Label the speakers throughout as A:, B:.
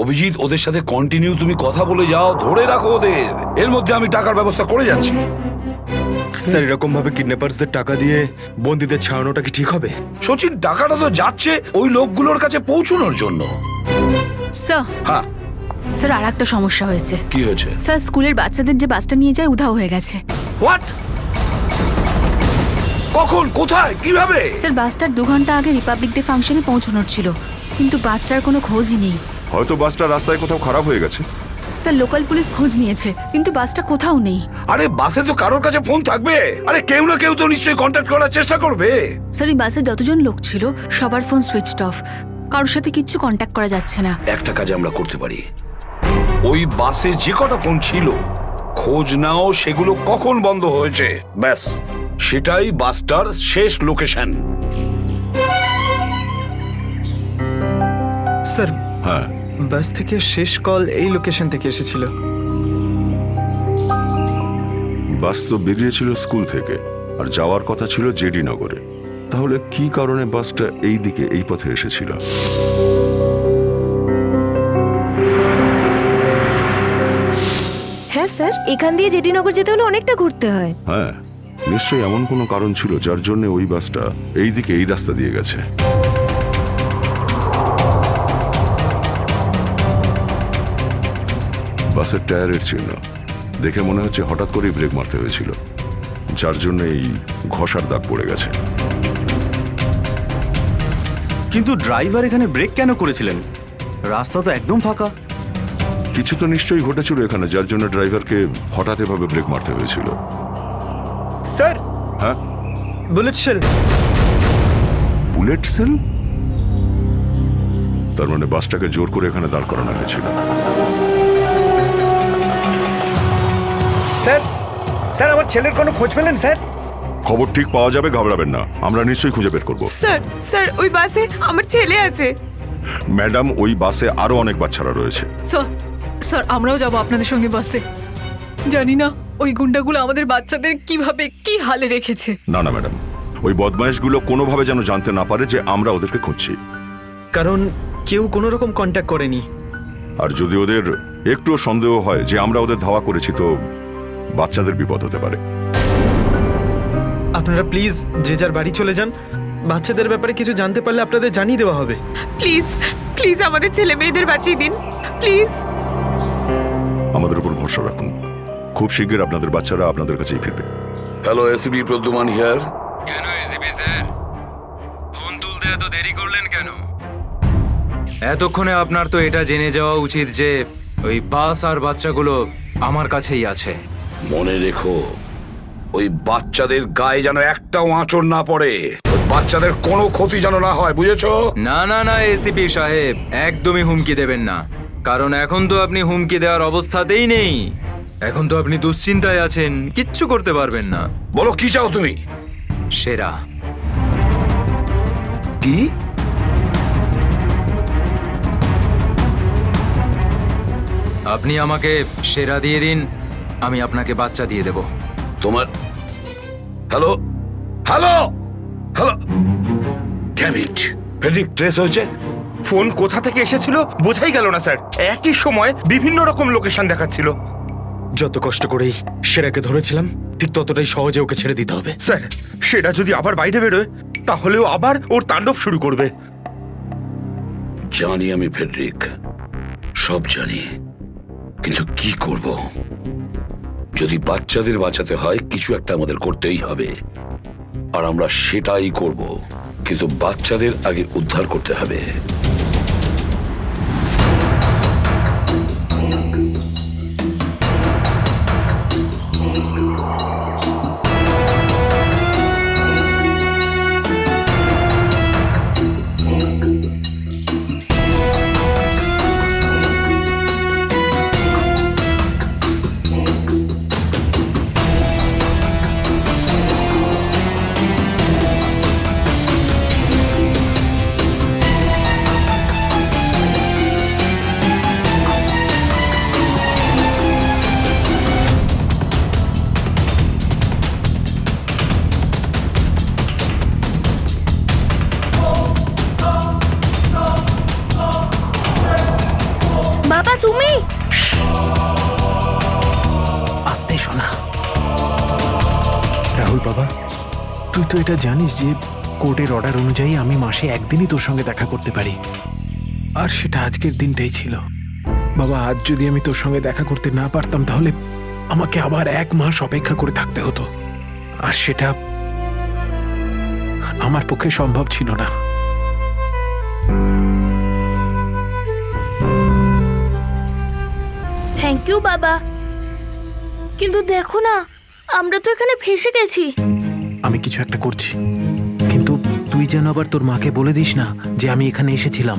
A: অভিজিৎ, ওদের সাথে কন্টিনিউ তুমি কথা বলে যাও, ধরে রাখো ওদের। এর মধ্যে আমি টাকার ব্যবস্থা করে যাচ্ছি।
B: স্যার, এরকম ভাবে কিডন্যাপার্সদের টাকা দিয়ে বন্দীদের ছাড়ানোটা কি ঠিক হবে?
A: সচিন, টাকাটা তো যাচ্ছে ওই লোকগুলোর কাছে পৌঁছানোর জন্য।
C: স্যার,
A: হ্যাঁ,
C: স্যার আর একটা সমস্যা হয়েছে।
A: কি হয়েছে?
C: স্যার, স্কুলের বাচ্চাদের যে বাসটা নিয়ে যায় উধাও হয়ে গেছে।
A: হোয়াট? কখন, কোথায়, কিভাবে?
C: স্যার, বাসটার 2 ঘন্টা আগে রিপাবলিক ডে ফাংশনে পৌঁছানোর ছিল, কিন্তু বাসটার কোনো খোঁজই নেই।
D: হয়তো বাসটা রাস্তায় কোথাও খারাপ হয়ে গেছে।
C: স্যার, লোকাল পুলিশ খোঁজ নিয়েছে, কিন্তু বাসটা কোথাও নেই।
A: আরে বাসে তো কারোর কাছে ফোন থাকবে। আরে কেউ না কেউ তো নিশ্চয়ই কন্ট্যাক্ট করার চেষ্টা করবে।
C: স্যার, এই বাসে যতজন লোক ছিল সবার ফোন সুইচড অফ, কারোর সাথে কিচ্ছু কন্ট্যাক্ট করা যাচ্ছে না।
A: একটা কাজ আমরা করতে পারি, ওই বাসে যে কটা ফোন ছিল খোঁজ নাও সেগুলো কখন বন্ধ হয়েছে, ব্যাস সেটাই বাসটার শেষ লোকেশন।
B: স্যার,
D: হ্যাঁ,
B: বাস থেকে শেষ কল এই লোকেশন থেকে এসেছিল।
D: বাস তো বেরিয়েছিল স্কুল থেকে আর যাওয়ার কথা ছিল জেডি নগরে। তাহলে কি কারণে বাসটা এই দিকে এই পথে এসেছিল?
E: হ্যাঁ স্যার, এখান দিয়ে জেডিনগর যেতে হলে অনেকটা ঘুরতে হয়।
D: হ্যাঁ, নিশ্চয়ই এমন কোনো কারণ ছিল যার জন্য ওই বাসটা এই দিকে এই রাস্তা দিয়ে গেছে। বাসের টায়ারের চিহ্ন দেখে মনে হচ্ছে হঠাৎ করেই ব্রেক মারতে হয়েছিল, যার জন্য এই ঘষার দাগ পড়ে গেছে।
F: কিন্তু ড্রাইভার এখানে ব্রেক কেন করেছিলেন? রাস্তা তো একদম ফাঁকা।
D: কিছু তো নিশ্চয়ই ঘটেছিল এখানে, যার জন্য ড্রাইভারকে হঠাৎ এভাবে ব্রেক মারতে হয়েছিল।
B: স্যার,
D: হ্যাঁ,
B: বুলেট শেল।
D: Bullet sell? তার মানে বাসটাকে জোর করে এখানে দাঁড় করানো হয়েছিল।
B: স্যার, স্যার আমার ছেলের কোনো খোঁজ পেলেন স্যার?
D: খবর ঠিক পাওয়া যাবে, ঘাবড়াবেন না, আমরা নিশ্চয়ই খুঁজে বের করব।
E: স্যার, স্যার ওই বাসে আমার ছেলে আছে।
D: ম্যাডাম, ওই বাসে আরো অনেক বাচ্চারা রয়েছে।
G: স্যার, স্যার আমরাও যাব আপনাদের সঙ্গে বাসে। জানি না ওই গুন্ডাগুলো আমাদের বাচ্চাদের কিভাবে কি হালে রেখেছে।
D: না না ম্যাডাম, ওই বদমাইশগুলো কোনোভাবে যেন জানতে না পারে যে আমরা ওদেরকে খুঁজছি।
B: কারণ কেউ কোনো রকম কন্ট্যাক্ট করেনি।
D: আর যদি ওদের একটুও সন্দেহ হয় যে আমরা ওদের ধাওয়া করেছি, তো বাচ্চাদের বিপদ হতে পারে।
B: আপনারা প্লিজ যে যার বাড়ি চলে যান। বাচ্চাদের ব্যাপারে কিছু জানতে পারলে আপনাদের জানিয়ে দেওয়া হবে।
E: প্লিজ প্লিজ আমাদের ছেলে মেয়েদের বাঁচিয়ে দিন প্লিজ।
D: আমাদের উপর ভরসা রাখুন, খুব শীঘ্র আপনাদের বাচ্চারা আপনাদের কাছেই ফিরবে।
A: Hello, ACP Pradyuman here.
H: কেন এসিপি স্যার, ফোন তুলতে এত দেরি করলেন কেন? এতক্ষণে আপনার তো এটা জেনে যাওয়া উচিত যে ওই বাস আর বাচ্চাগুলো আমার কাছেই আছে।
A: মনে রেখো, ওই বাচ্চাদের গায়ে যেন একটাও আঁচড় না পড়ে, ওই বাচ্চাদের কোনো ক্ষতি যেন না হয়, বুঝেছো?
H: না না না এসিপি সাহেব, একদমই হুমকি দেবেন না, কারণ এখন তো আপনি হুমকি দেওয়ার অবস্থাতেই নেই। এখন তো আপনি দুশ্চিন্তায় আছেন, কিচ্ছু করতে পারবেন না।
A: বলো কি চাও তুমি?
H: সেরা।
A: কি?
H: আপনি আমাকে সেরা দিয়ে দিন, আমি আপনাকে বাচ্চা দিয়ে দেব।
A: তোমার hello hello hello, damn it, Friedrich trace হয়েছে।
I: ফোন কোথা থেকে এসেছিল বোঝাই গেল না স্যার। একই সময় বিভিন্ন রকম লোকেশন দেখাচ্ছিল।
B: যত কষ্ট করেই সেরাকে ধরেছিলাম, ঠিক ততটাই সহজে ওকে ছেড়ে দিতে হবে।
I: স্যার, সেটা যদি আবার বাইরে বেরোয় তাহলেও আবার ওর তাণ্ডব শুরু করবে।
A: জানি আমি ফেডরিক, সব জানি, কিন্তু কি করব? যদি বাচ্চাদের বাঁচাতে হয় কিছু একটা আমাদের করতেই হবে, আর আমরা সেটাই করব, কিন্তু বাচ্চাদের আগে উদ্ধার করতে হবে।
J: বাবা তুমি?
K: আস্তে শোনা। রাহুল বাবা, তুই তো এটা জানিস যে কোর্টের অর্ডার অনুযায়ী আমি মাসে একদিনই তোর সঙ্গে দেখা করতে পারি, আর সেটা আজকের দিনটাই ছিল। বাবা, আজ যদি আমি তোর সঙ্গে দেখা করতে না পারতাম তাহলে আমাকে আবার 1 মাস অপেক্ষা করে থাকতে হতো, আর সেটা আমার পক্ষে সম্ভব ছিল না।
J: থ্যাংক ইউ বাবা, কিন্তু দেখো না, আমরা তো এখানে ফেসে গেছি।
K: আমি কিছু একটা করছি, কিন্তু তুই যেন আবার তোর মাকে বলে দিস না যে আমি এখানে এসেছিলাম।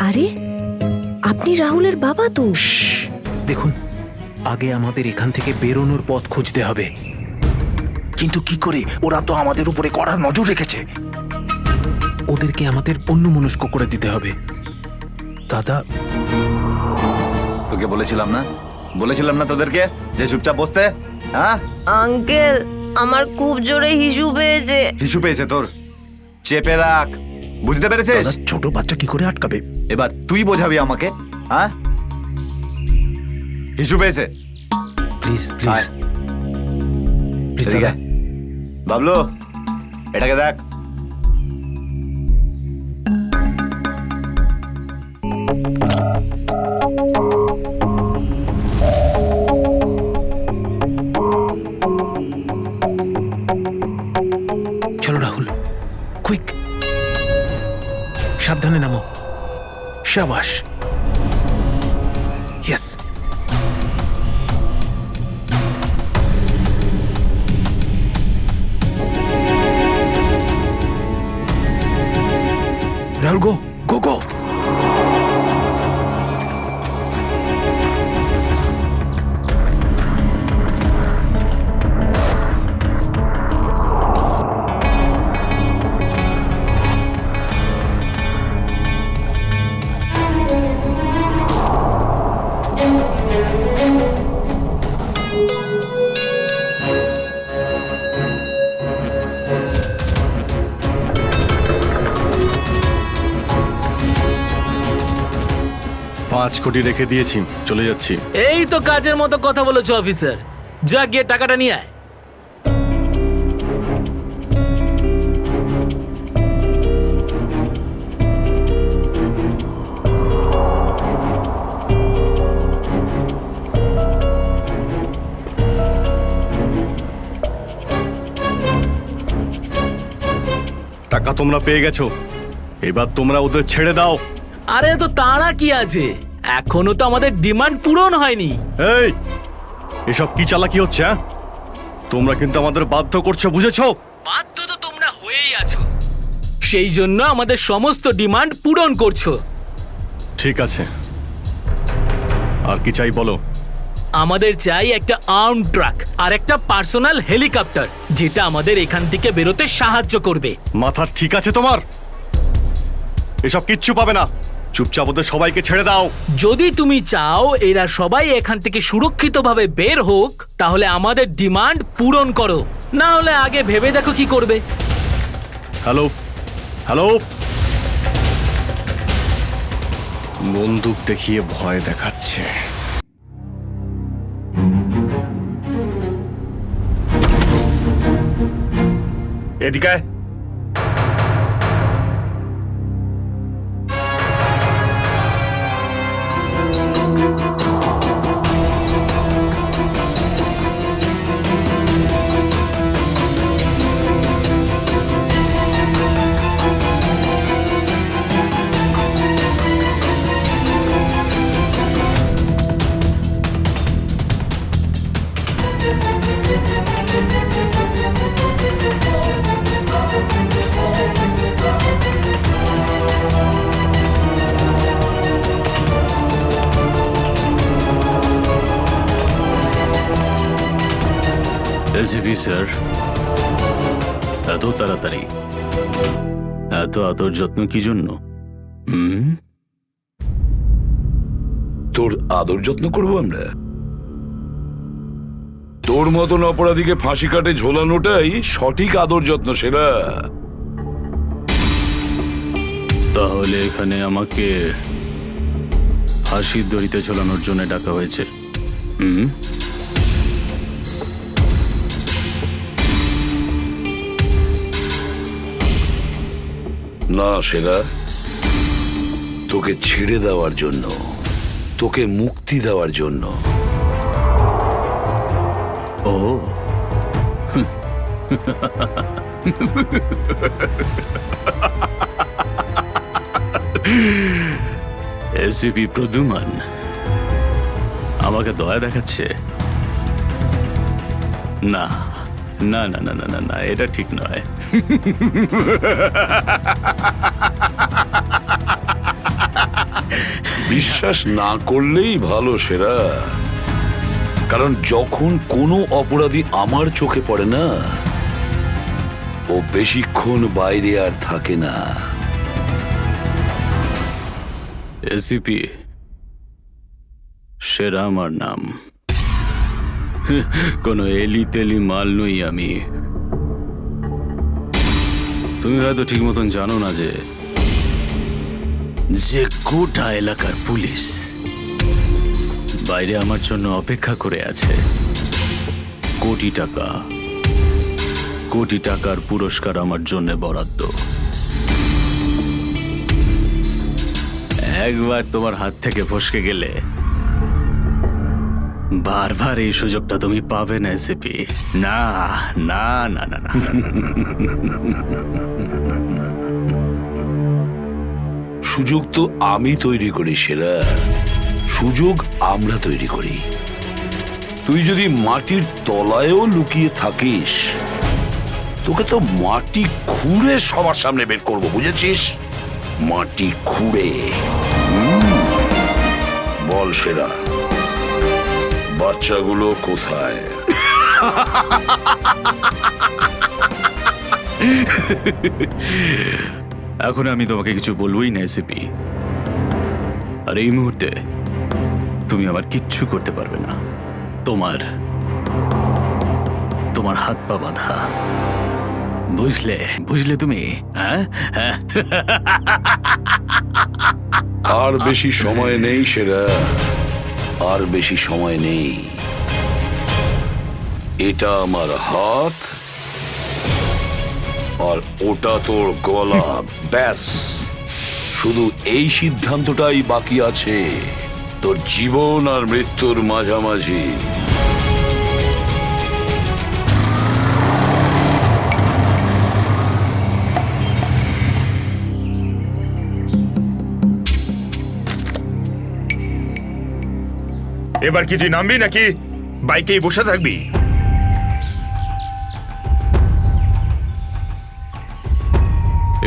L: আরে আপনি রাহুলের বাবা তো।
K: দেখুন, আগে আমাদের এখান থেকে বেরোনোর পথ খুঁজতে হবে।
B: কিন্তু কি করে? ওরা তো আমাদের উপরে কড়া নজর রেখেছে।
K: ওদেরকে আমাদের অন্যমনস্ক করে দিতে হবে। দাদা,
F: তোকে বলেছিলাম না তোদেরকে যে চুপচাপ বসতে? হ্যাঁ
L: আঙ্কেল, আমার খুব জোরে হিসু পেয়েছে।
F: হিসু পেয়েছে তোর? চেপে রাখ, বুঝতে পেরেছিস?
K: ছোট বাচ্চা কি করে আটকাবে?
F: এবার তুই বোঝাবি আমাকে। হ্যাঁ, হিসু পেয়েছে?
K: প্লিজ প্লিজ প্লিজ দাদা।
F: বাবলু, এটাকে দেখ।
K: চলো রাহুল, কুইক, সাবধানে নামো। শাবাশ, ইয়েস। রাহুল, গো গো গো।
B: $5 কোটি রেখে দিয়েছি, চলে যাচ্ছি।
M: এই তো কাজের মতো কথা বলেছো অফিসার, যা গিয়ে টাকাটা নিয়ে আয়।
B: টাকা তোমরা পেয়ে গেছো, এবার তোমরা ওদের ছেড়ে দাও।
M: আরে তো তারা কি আছে, এখনো তো আমাদের ডিমান্ড পূরণ হয়নি।
B: এই, এসব কি চালাকি হচ্ছে? হ্যাঁ, তোমরা কিন্তু আমাদের বাধ্য করছো, বুঝেছো?
M: বাধ্য তো তোমরা হয়েই আছো, সেই জন্য আমাদের সমস্ত ডিমান্ড পূরণ করছো।
B: ঠিক আছে, আর কি চাই বলো?
M: আমাদের চাই একটা আর্ম ট্রাক আর একটা পার্সোনাল হেলিকপ্টার, যেটা আমাদের এখান থেকে বেরোতে সাহায্য করবে।
B: মাথা ঠিক আছে তোমার? এসব কিচ্ছু পাবে না, চুপচাপ ওদের সবাইকে ছেড়ে দাও।
M: যদি তুমি চাও এরা সবাই এখান থেকে সুরক্ষিতভাবে বের হোক, তাহলে আমাদের ডিমান্ড পূরণ করো, না হলে আগে ভেবে দেখো কি করবে।
B: হ্যালো হ্যালো, বন্দুক দেখিয়ে ভয় দেখাচ্ছে।
I: এদিকে আয়।
F: এসিপি স্যার, এত তাড়াতাড়ি, এত আদর যত্ন কি জন্য?
A: তোর আদর যত্ন করবো আমরা? তোর মতন অপরাধীকে ফাঁসি কাটে ঝোলানোটাই সঠিক আদর যত্ন, সেরা।
F: তাহলে এখানে আমাকে ফাঁসির দড়িতে ঝোলানোর জন্য ডাকা হয়েছে। হুম,
A: না সেরা, তোকে ছেড়ে দেওয়ার জন্য, তোকে মুক্তি দেওয়ার জন্য।
F: ও এসিপি প্রদ্যুমান আমাকে দয়া দেখাচ্ছে? না না না না না না না, এটা ঠিক নয়।
A: বিশ্বাস না করলেই ভালো সেরা, কারণ যখন কোনো অপরাধী আমার চোখে পড়ে না, ও বেশিক্ষণ বাইরে আর থাকে না।
F: এসিপি সেরা আমার নাম, কোনো এলি তেলি মাল নই আমি। তুমি হয়তো ঠিক মতন জানো না যে গোটা এলাকার পুলিশ বাইরে আমার জন্য অপেক্ষা করে আছে। কোটি টাকার পুরস্কার আমার জন্য বরাদ্দ। একবার তোমার হাত থেকে ফসকে গেলে বারবার এই সুযোগটা তুমি পাবে না এসিপি। না না না না না।
A: সুযোগ তো আমি তৈরি করি সেরা, সুযোগ আমরা তৈরি করি। তুই যদি মাটির তলায়ও লুকিয়ে থাকিস, তোকে তো মাটি খুঁড়ে সবার সামনে বের করবো, বুঝেছিস? মাটি খুঁড়ে। বল সেরা, বাচ্চাগুলো কোথায়?
F: এখন আমি তোমাকে কিছু বলবোই না এসিপি, আর এই মুহূর্তে তুমি আমার কিচ্ছু করতে পারবে না। তোমার হাত পা বাঁধা, বুঝলে তুমি? হ্যাঁ,
A: আর বেশি সময় নেই সেরা, আর বেশি সময় নেই। এটা আমার হাত, আর ওটা তোর গলা। ব্যাস, শুধু এই সিদ্ধান্তটাই বাকি আছে, তোর জীবন আর মৃত্যুর মাঝামাঝি।
I: এবার কি তুই নামবি নাকি বাইকেই বসে থাকবি?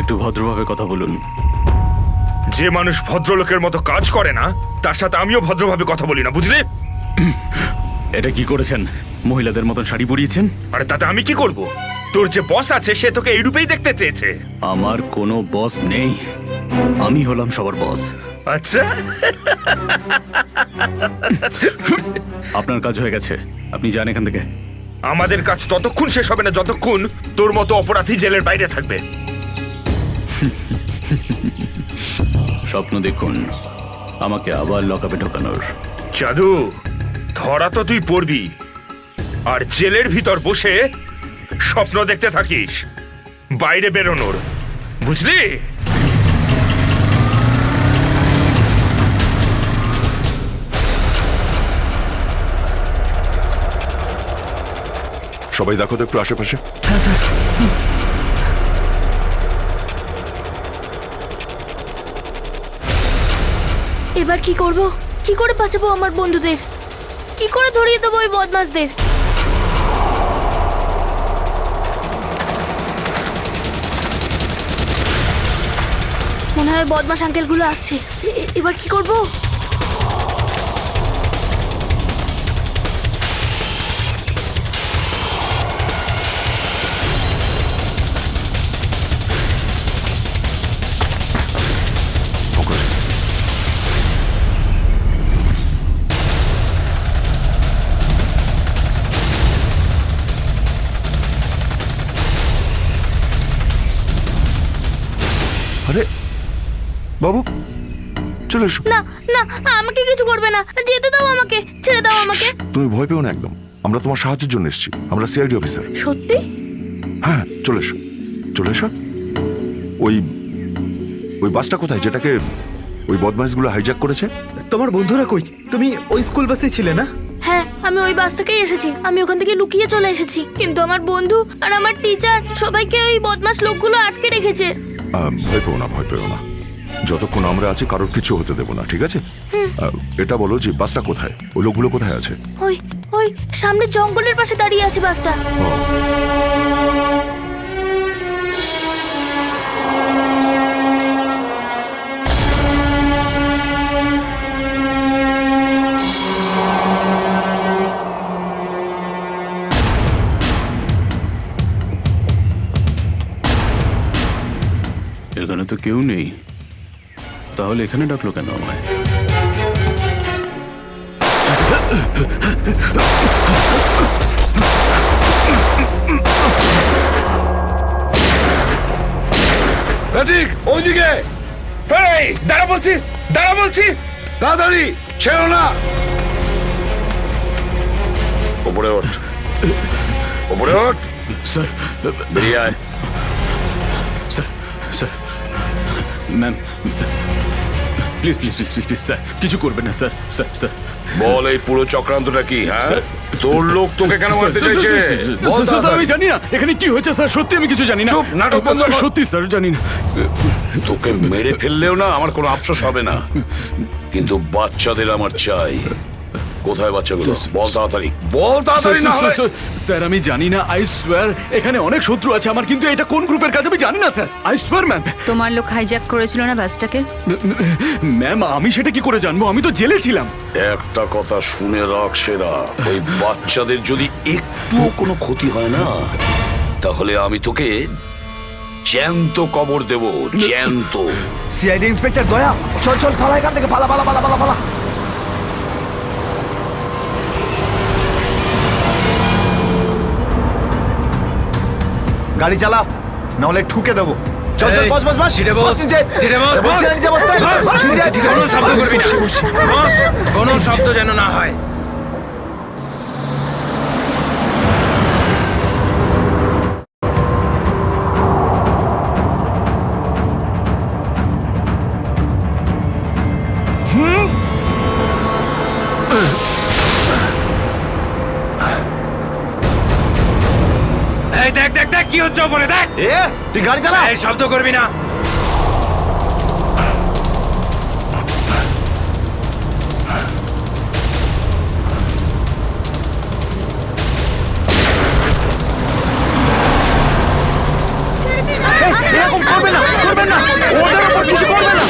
F: একটু ভদ্রভাবে কথা বলুন।
I: যে মানুষ ভদ্রলোকের মতো কাজ করে না, তার সাথে আমিও ভদ্রভাবে কথা বলি না, বুঝলি?
F: এটা কি করেছেন? মহিলাদের মতন শাড়ি পরিয়েছেন?
I: আরে তাতে আমি কি করব? তোর যে বস আছে সে তোকে এই রূপেই দেখতে চেয়েছে।
F: আমার কোনো বস নেই, আমি হলাম সবার বস।
I: আচ্ছা,
F: আপনার কাজ হয়ে গেছে, আপনি যান এখান থেকে।
I: আমাদের কাজ ততক্ষণ শেষ হবে না যতক্ষণ তোর মতো অপরাধী জেলের বাইরে থাকবে।
F: স্বপ্ন দেখুন আমাকে আবার লকআপে ঢোকানোর।
I: জাদু, ধরা তো তুই পড়বি, আর জেলের ভিতর বসে স্বপ্ন দেখতে থাকিস বাইরে বেরোনোর, বুঝলি?
D: সবাই দেখো তো একটু আশেপাশে।
M: হ্যাঁ স্যার।
J: এবার কি করব? কি করে বাঁচাবো আমার বন্ধুদের? কি করে ধরিয়ে দেবো ওই বদমাশদের? মনে হয় বদমাশ আঙ্কেলগুলো আসছে। এবার কি করব?
D: আরে বাবু, চলে এসো।
J: না না, আমাকে কিছু করবে না, যেতে দাও আমাকে, ছেড়ে দাও আমাকে।
D: তুমি ভয় পেও না একদম, আমরা তোমার সাহায্যের জন্য এসেছি, আমরা সিআইডি অফিসার।
J: সত্যি?
D: হ্যাঁ চলে এসো, চলে এসো। ওই ওই বাসটা কোথায় যেটাকে ওই বদমাইশগুলো হাইজ্যাক করেছে?
K: তোমার বন্ধুরা কই? তুমি ওই স্কুল বাসে ছিলে না?
J: হ্যাঁ, আমি ওই বাস থেকেই এসেছি। আমি ওখান থেকে লুকিয়ে চলে এসেছি, কিন্তু আমার বন্ধু আর আমার টিচার সবাইকে ওই বদমাশ লোকগুলো আটকে রেখেছে।
D: ভয় পেও না, ভয় পেও না, যতক্ষণ আমরা আছি কারোর কিছু হতে দেবো না, ঠিক আছে? এটা বলো যে বাসটা কোথায়, ওই লোকগুলো কোথায় আছে?
J: ওই ওই সামনে জঙ্গলের পাশে দাঁড়িয়ে আছে বাসটা।
F: এখানে তো কেউ নেই, তাহলে এখানে ডাকলো কেন আমায়?
A: ঠিক ওইদিকে।
I: এই, দাঁড়া বলছি, দাঁড়া বলছি।
A: তাড়াতাড়ি ছেড়ো না। ওপরে ওঠ, ওপরে ওঠ।
F: স্যার,
A: বেরিয়ে আয়।
F: Sir, sir, ma'am, please please please please please sir, কিছু করবেন না স্যার। স্যার, স্যার,
A: বল এই পুরো চক্রান্তটা কি? হ্যাঁ,
F: স্যার।
A: তোর লোক তোকে কেন মারতে চাইছে? বল
F: স্যার, আমি
A: তাড়াতাড়ি।
F: জানি না এখানে কি হয়েছে স্যার, সত্যি আমি কিছু জানি না।
A: চুপ, নাটক বন্ধ কর।
F: সত্যি স্যার জানি না।
A: তোকে মেরে ফেললেও না আমার কোনো আফসোস হবে না, কিন্তু বাচ্চাদের আমার চাই। কোথায় বাচ্চাগুলো? বল তাড়াতাড়ি, বল তাড়াতাড়ি। না হলে
F: স্যার আমি জানি না, আই সোয়ার এখানে অনেক শত্রু আছে আমার, কিন্তু এটা কোন গ্রুপের কাজ আমি জানি না স্যার, আই সোয়ার ম্যাম।
C: তোমার লোক হাইজ্যাক করেছিল না বাসটাকে?
F: ম্যাম আমি সেটা কি করে জানবো, আমি তো জেলে ছিলাম।
A: একটা কথা শুনে রাখ সেরা, ওই বাচ্চাদের যদি একটুও কোনো ক্ষতি হয় না, তাহলে আমি তোকে জ্যান্ত কবর দেব, জ্যান্ত।
B: সিআইডি ইন্সপেক্টর দয়া, চল চল পালা এখান থেকে, পালা পালা পালা পালা পালা। গাড়ি চালা, নাহলে ঠুকে দেবো। চল চল, বস বস বস।
H: সিটে বস,
B: নিচে।
H: সিটে বস, বস।
B: নিচে বস, বস, নিচে।
H: কোনো শব্দ করবি না, বস, কোনো শব্দ যেন না হয়। এই দেখ দেখ দেখ কি হচ্ছে ওপরে, দেখ।
B: তুই গাড়ি চালা।
H: এই শব্দ করবি না।
B: এরকম করবে না, করবে না, ওদের উপর কিছু করবে না।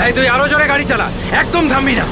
H: এই তুই আরো জোরে গাড়ি চালা, একদম থামবি না।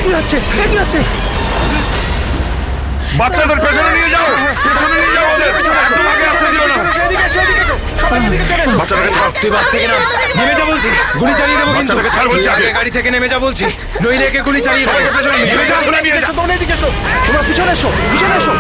K: কি হচ্ছে কি হচ্ছে?
D: বাচ্চাদের পেছনে নিয়ে যাও, পেছনে নিয়ে যাও ওদের, একদম আগে আসতে দিও না। বাচ্চাটাকে ছাড়,
H: তুই বাস থেকে নাম, নেমে যা বলছি, গুলি চালিয়ে দেবো কিন্তু।
D: বাচ্চাটাকে ছাড় বলছি আগে।
H: আগে গাড়ি থেকে নেমে যা বলছি, নইলে একে গুলি চালিয়ে দেবো।
D: সবাইকে পেছনে নিয়ে যাও, পেছনে নিয়ে যাও।
K: তোমরা এদিকে এসো, তোমরা পিছনে এসো, পিছনে এসো।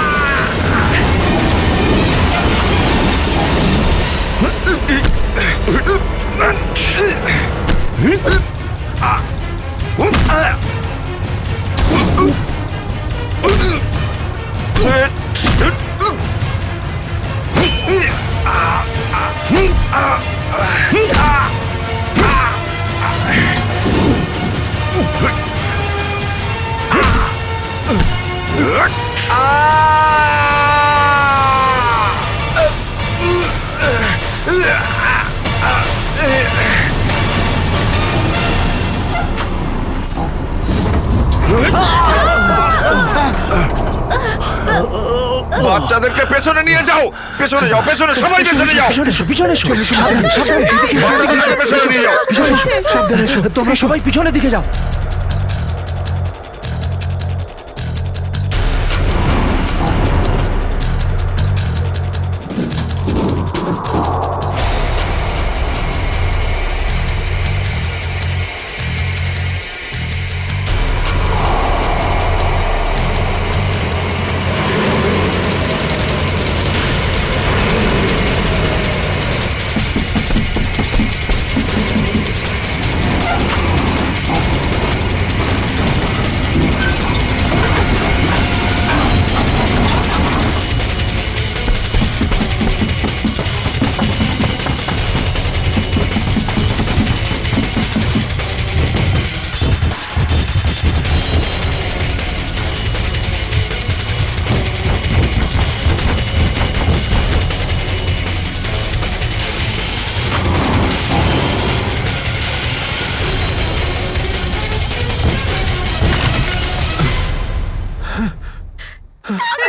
D: বাচ্চাদেরকে পেছনে নিয়ে যাও, পেছনে যাও, পেছনে সবাই পেছনে যাও।
K: পিছনে এসো, পিছনে এসো। সাবধানে, এদিকে এসো,
D: বাচ্চাদেরকে পেছনে নিয়ে যাও।
K: পিছনে এসো, সাবধানে এসো। তোমরা সবাই পিছনের দিকে যাও।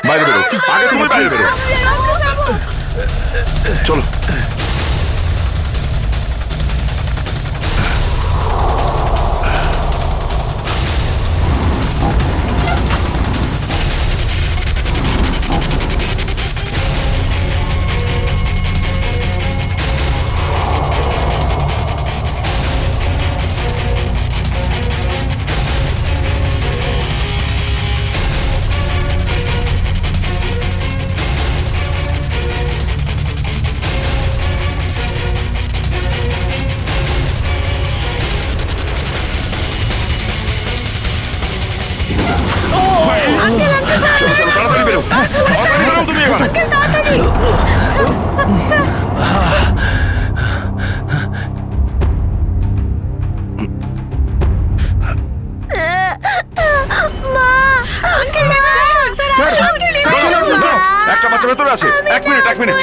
D: বাইরে বেরো, আগে তুমি বাইরে বেরো। চলো। চলো, চলো, তাড়াতাড়ি বেরো, তাড়াতাড়ি বেরো তুমি এবার। একটা বাচ্চা ভেতরে আছে, এক মিনিট, এক মিনিট।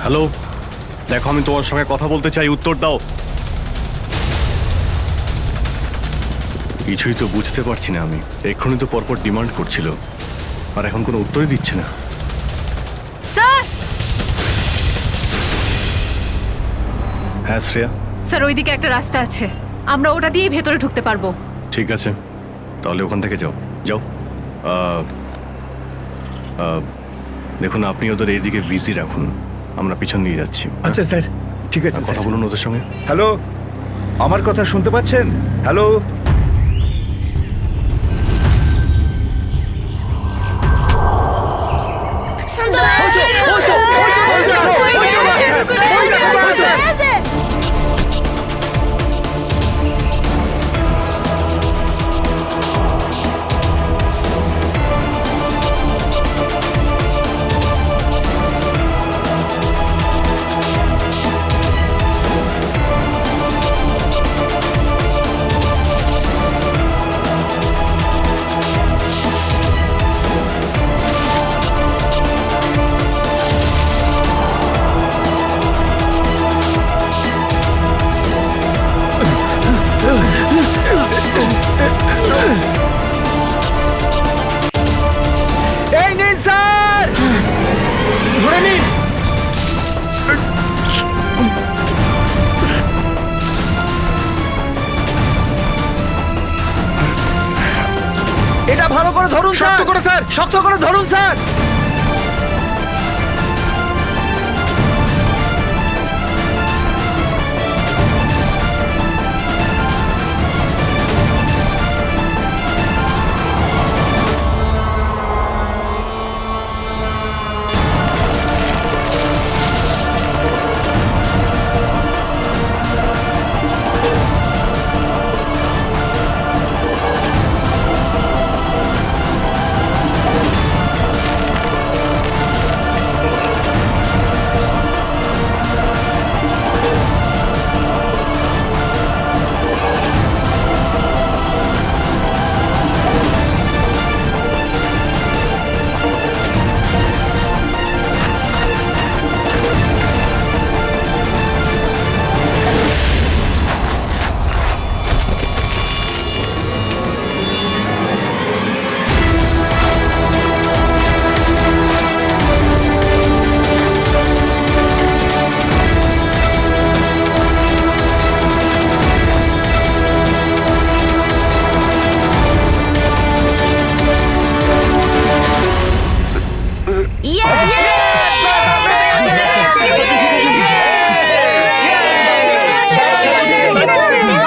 B: হ্যালো, দেখো আমি তোমার সঙ্গে কথা বলতে চাই, উত্তর দাও। কিছুই তো বুঝতে পারছি না আমি। এক্ষুনি তো পরপর ডিমান্ড করছিল, আর এখন কোনো উত্তরই দিচ্ছে না।
G: স্যার,
B: হ্যাঁ শ্রেয়া,
G: স্যার ওইদিকে একটা রাস্তা আছে, আমরা ওটা দিয়েই ভেতরে ঢুকতে পারবো।
B: ঠিক আছে, তাহলে ওখান থেকে যাও যাও। দেখুন আপনি ওদের এইদিকে বিজি রাখুন, আমরা পিছন নিয়ে যাচ্ছি।
K: আচ্ছা স্যার, ঠিক আছে।
B: কথা বলুন ওদের সঙ্গে।
N: হ্যালো, আমার কথা শুনতে পাচ্ছেন? হ্যালো,
K: এই নিন স্যার, ধরে নিন। এটা ভালো করে ধরুন, শক্ত করে স্যার, শক্ত করে ধরুন স্যার।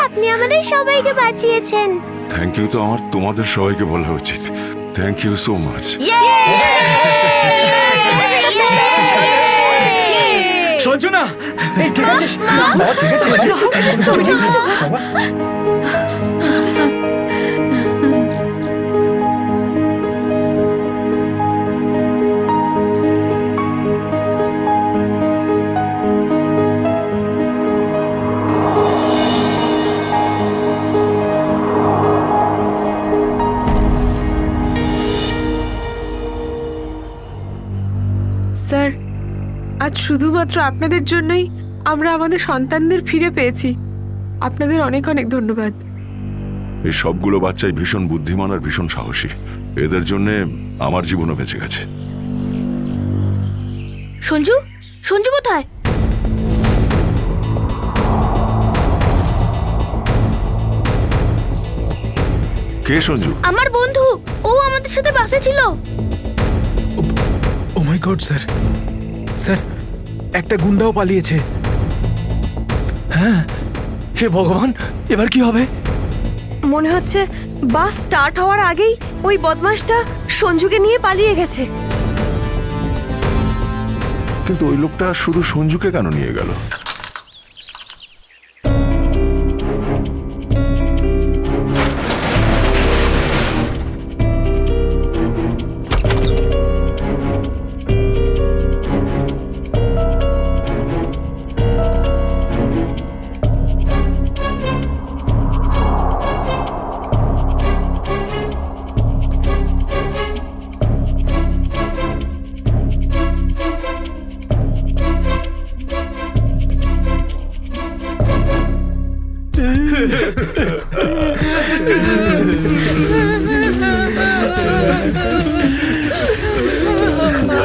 J: আপনি আমাদের সবাইকে বাঁচিয়েছেন।
D: থ্যাংক ইউ তো আমার তোমাদের সবাইকে বলা উচিত। Thank you so much.
K: Sanjana, ঠিক আছে বাবা, ঠিক আছে।
E: স্যার, আজ শুধুমাত্র আপনাদের জন্যই আমরা আমাদের সন্তানদের ফিরে পেয়েছি। আপনাদের অনেক অনেক ধন্যবাদ।
D: এই সবগুলো বাচ্চাই ভীষণ বুদ্ধিমান আর ভীষণ সাহসী। এদের জন্য আমার জীবনও বেঁচে গেছে।
J: সঞ্জু, সঞ্জু কোথায়?
D: কে সঞ্জু?
J: আমার বন্ধু, ও আমাদের সাথে বাসে ছিল।
K: ও মাই গড স্যার, স্যার একটা গুন্ডাও পালিয়েছে। হ্যাঁ, হে ভগবান, এবার কি হবে?
L: মনে হচ্ছে বাস স্টার্ট হওয়ার আগেই ওই বদমাশটা সঞ্জুকে নিয়ে পালিয়ে গেছে।
D: কিন্তু ওই লোকটা শুধু সঞ্জুকে কেন নিয়ে গেল?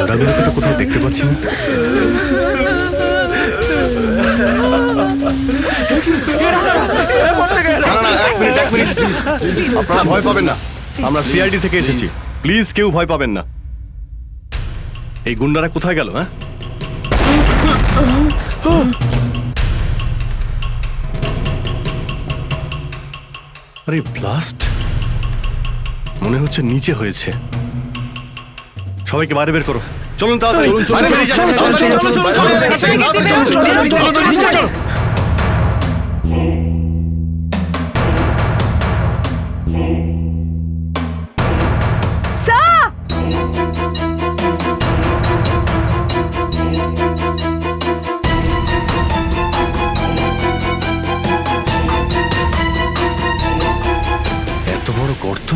B: দাদুকে তো কোথাও দেখতে পাচ্ছি না।
K: এরা কোথা থেকে এলো?
B: না, এক মিনিট প্লিজ। আপনারা ভয় পাবেন না, আমরা সিআইডি থেকে এসেছি। প্লিজ কেউ ভয় পাবেন না। এই গুন্ডারা কোথায় গেল? হ্যাঁ, আরে ব্লাস্ট মনে হচ্ছে নিচে হয়েছে। সবাইকে বাইরে বের করো, চলুন তাড়াতাড়ি। এত বড় গর্ত!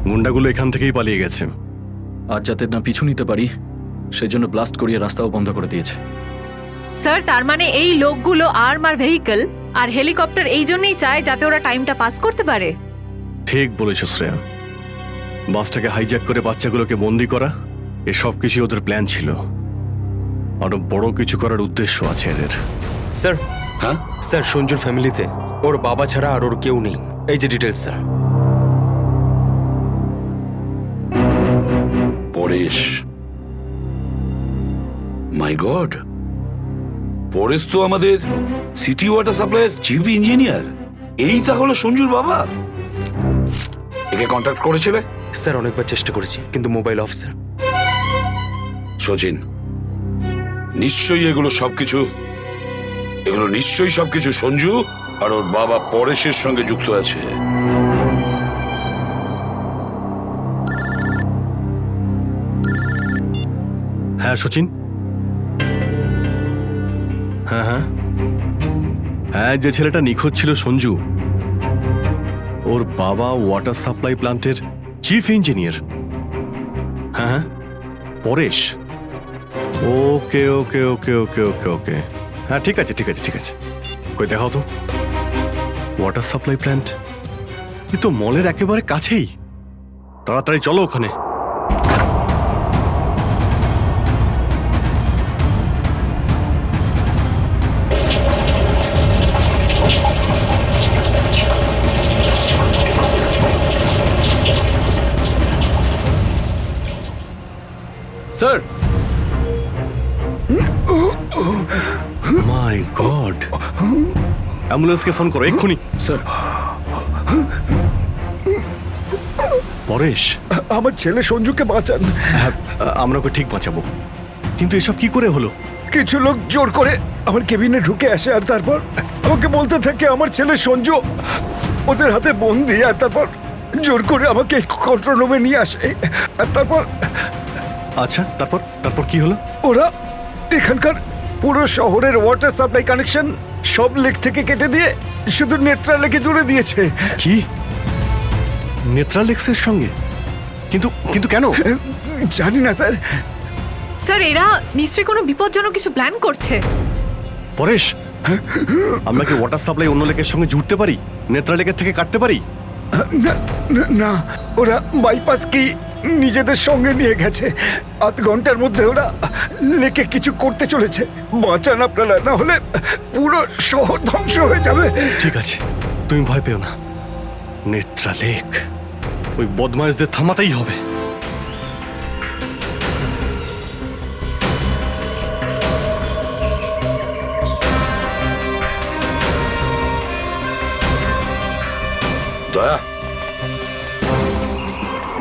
B: গুন্ডাগুলো এখান থেকেই পালিয়ে গেছে।
O: আজ যাতে না পিছু নিতে পারি সেই জন্য ব্লাস্ট করিয়ে রাস্তাও বন্ধ করে দিয়েছে।
G: স্যার, তার মানে এই লোকগুলো আর্মার ভেহিকল আর হেলিকপ্টার এই জন্যই চায় যাতে ওরা টাইমটা পাস করতে পারে।
B: ঠিক বলেছ শ্রেয়া। বাসটাকে হাইজ্যাক করে বাচ্চাগুলোকে বন্দি করা, এসব কিছু ওদের প্ল্যান ছিল। আরো বড় কিছু করার উদ্দেশ্য আছে এদের।
P: স্যার, হ্যাঁ স্যার, সঞ্জুর ফ্যামিলিতে ওর বাবা ছাড়া আর ওর কেউ নেই। এই যে ডিটেলস স্যার।
A: পরেশ, মাই গড, পরেশ তো আমাদের সিটি ওয়াটার সাপ্লাইয়ের চিফ ইঞ্জিনিয়ার। এই তাহলে সঞ্জুর বাবা। একে কন্ট্যাক্ট করেছিলে?
P: স্যার অনেকবার চেষ্টা করেছি কিন্তু মোবাইল অফ স্যার।
A: সচিন, নিশ্চয়ই এগুলো সবকিছু সঞ্জু আর ওর বাবা পরেশের সঙ্গে যুক্ত আছে।
B: হ্যাঁ সচিন, হ্যাঁ হ্যাঁ হ্যাঁ, যে ছেলেটা নিখোঁজ ছিল সঞ্জু, ওর বাবা ওয়াটার সাপ্লাই প্ল্যান্টের চিফ ইঞ্জিনিয়ার। হ্যাঁ হ্যাঁ, পরেশ। ওকে ওকে ওকে ওকে ওকে ওকে হ্যাঁ, ঠিক আছে ঠিক আছে ঠিক আছে। কই দেখাও তো ওয়াটার সাপ্লাই প্ল্যান্ট। এ তো মলের একেবারে কাছেই। তাড়াতাড়ি চলো ওখানে।
O: স্যার,
B: মাই গড, অ্যাম্বুলেন্সকে ফোন করো এক্ষুনি।
O: স্যার,
B: পরেশ,
N: আমার ছেলে সঞ্জুকে বাঁচান।
B: হ্যাঁ, আমরা ওকে ঠিক বাঁচাবো, কিন্তু এসব কি করে হলো?
N: কিছু লোক জোর করে আমার কেবিনে ঢুকে আসে আর তারপর আমাকে বলতে থাকে আমার ছেলে সঞ্জু ওদের হাতে বন্দি। আর তারপর জোর করে আমাকে কন্ট্রোল রুমে নিয়ে আসে। আর তারপর
B: আচ্ছা, তারপর তারপর কি হলো?
N: ওরা এখানকার পুরো শহরের ওয়াটার সাপ্লাই কানেকশন সব লেক থেকে কেটে দিয়ে শুধু নেত্রা লেকে জুড়ে দিয়েছে।
B: কি? নেত্রালেক্সের সঙ্গে? কিন্তু কিন্তু কেন?
N: জানি না স্যার।
G: স্যার, এরা নিশ্চয়ই কোনো বিপজ্জনক কিছু প্ল্যান করছে।
B: পরেশ, আমরা কি ওয়াটার সাপ্লাই অন্য লেকের সঙ্গে জুড়তে পারি? নেত্রা লেকের থেকে কাটতে পারি?
N: না, ওরা বাইপাস কি নিজেদের সঙ্গে নিয়ে গেছে। আধ ঘন্টার মধ্যে ওরা লেকে কিছু করতে চলেছে। বাঁচান আপনারা, না হলে পুরো শহর ধ্বংস হয়ে যাবে।
B: ঠিক আছে, তুমি ভয় পেও না। নেত্রা লেক, ওই বদমাইশদের থামাতেই হবে।
A: দয়া,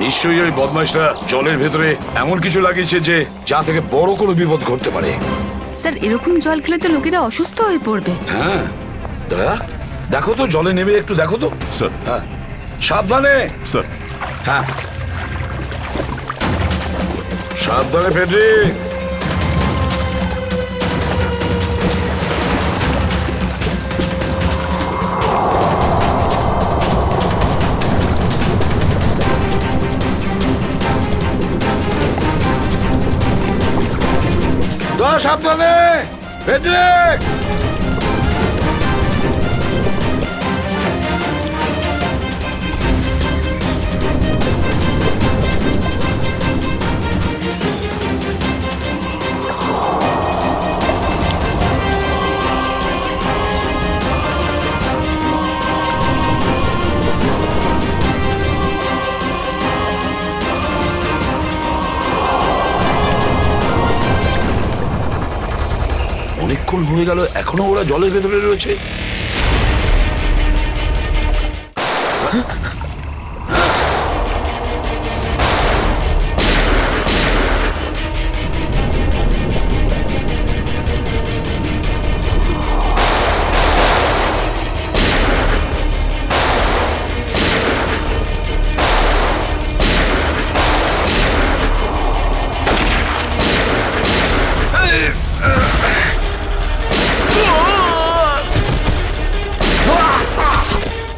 A: নিশ্চয়ই ওই বদমাইশরা জলের ভেতরে এমন কিছু লাগিয়েছে যে যা থেকে বড় কোনো বিপদ ঘটতে পারে।
C: স্যার, এরকম জল খেলে তো লোকেরা অসুস্থ হয়ে পড়বে।
A: হ্যাঁ দয়া, দেখো তো জলে নেমে একটু দেখো তো।
D: স্যার।
A: হ্যাঁ, সাবধানে।
D: স্যার।
A: হ্যাঁ, সাবধানে ফেডরিক। দয়া, সাবধানে ফেডরিক। অনেকক্ষণ হয়ে গেল, এখনো ওরা জলের ভেতরে রয়েছে।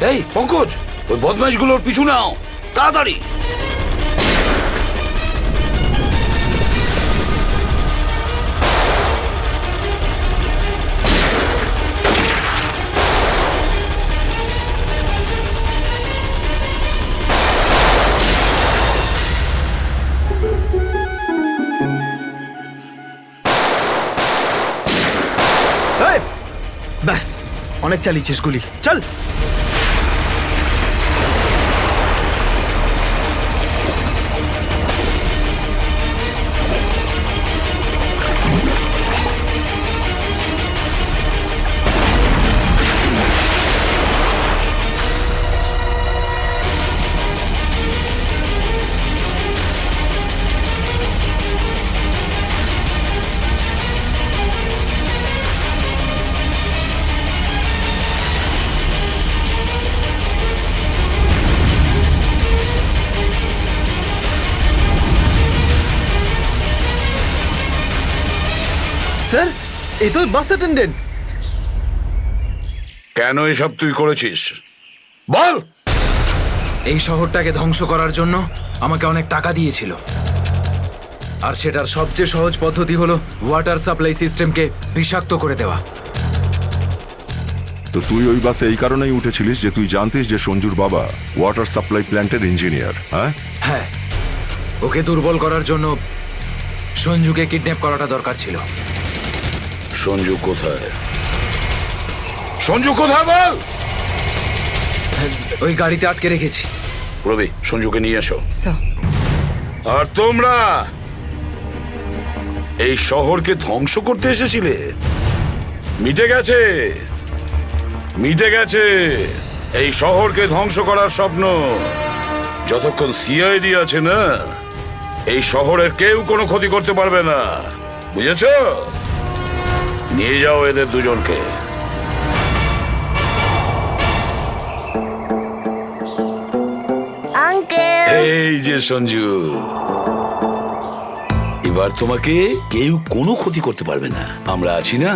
A: এই পঙ্কজ, ওই বদমাইশগুলোর পিছু নাও তাড়াতাড়ি।
P: ব্যাস, অনেক চালিয়েছিস গুলি, চল।
Q: স্যার, এই তো বাস অ্যাটেন্ডেন্ট।
A: কেন এসব তুই করেছিস বল?
H: এই শহরটাকে ধ্বংস করার জন্য আমাকে অনেক টাকা দিয়েছিল, আর সেটার সবচেয়ে সহজ পদ্ধতি হলো ওয়াটার সাপ্লাই সিস্টেমকে বিষাক্ত করে দেওয়া।
D: তো তুই ওই বাসে এই কারণেই উঠেছিলিস যে তুই জানতিস যে সঞ্জুর বাবা ওয়াটার সাপ্লাই প্ল্যান্টের ইঞ্জিনিয়ার, হ্যাঁ?
H: হ্যাঁ, ওকে দুর্বল করার জন্য সঞ্জুকে কিডন্যাপ করাটা দরকার ছিল।
A: সঞ্জু কোথায়? সঞ্জু কোথায় বল?
H: ওই গাড়িতে আটকে রেখেছি।
A: রবি, সঞ্জুকে নিয়ে এসো। আর তোমরা এই শহরকে ধ্বংস করতে এসেছিলে? মিটে গেছে, মিটে গেছে এই শহরকে ধ্বংস করার স্বপ্ন। যতক্ষণ সিআইডি আছে না, এই শহরের কেউ কোনো ক্ষতি করতে পারবে না, বুঝেছ? নিয়ে যাও এদের দুজনকে। এই যে সঞ্জু, এবার তোমাকে কেউ কোনো ক্ষতি করতে পারবে না, আমরা আছি না?